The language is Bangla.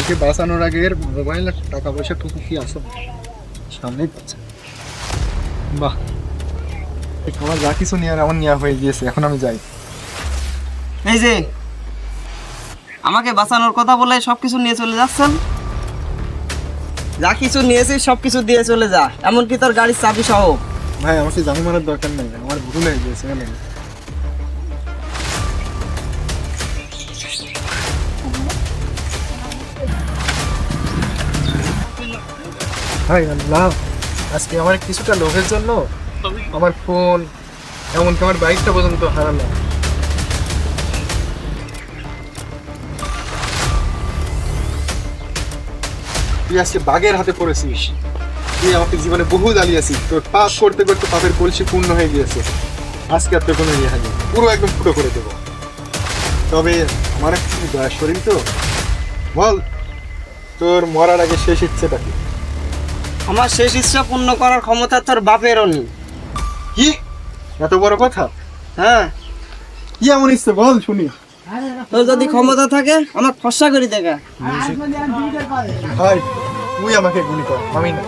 ওকে বাঁচানোর আগে এর মোবাইল আর টাকা পয়সা টুকু কি আসো সামনেই পাচ্ছে। বাহ, আমার যা কিছু নেওয়ার আমার নেওয়া হয়ে গিয়েছে, এখন আমি যাই। এই যে আমাকে বাঁচানোর কথা বলে সবকিছু নিয়ে চলে যাচ্ছেন। যা কিছু নিয়েছিস সবকিছু দিয়ে চলে যা, এমনকি তোর গাড়ির চাবি সহ। ভাই আমাকে জানি মারার দরকার নেই, আমার ভুল হয়ে গিয়েছে। ভাই আল্লাহ, আজকে আমার কিছুটা লোভের জন্য আমার ফোন, এমনকি আমার বাইকটা পর্যন্ত হারালাম। তুই আজকে বাঘের হাতে পড়েছিস। তুই আমাকে জীবনে বহু জ্বালিয়েছিস, তোর পাপ করতে করতে পাপের কলসি পূর্ণ হয়ে গিয়েছে। আজকে আর তোর কোনো রেহাই নেই, পুরো একদম ফুটো করে দেবো। তবে আমার একটু দয়া শরীর তো, বল তোর মরার আগে শেষ ইচ্ছেটা কি? আমার শেষ ইচ্ছা পূর্ণ করার ক্ষমতা তোর বাপেরও নেই। কি এত বড় কথা? হ্যাঁ, কি এমন ইচ্ছে বল শুনি। তোর যদি ক্ষমতা থাকে আমার ফর্সা করে দেখা। ভাই তুই আমাকে গুলি কর, আমি না।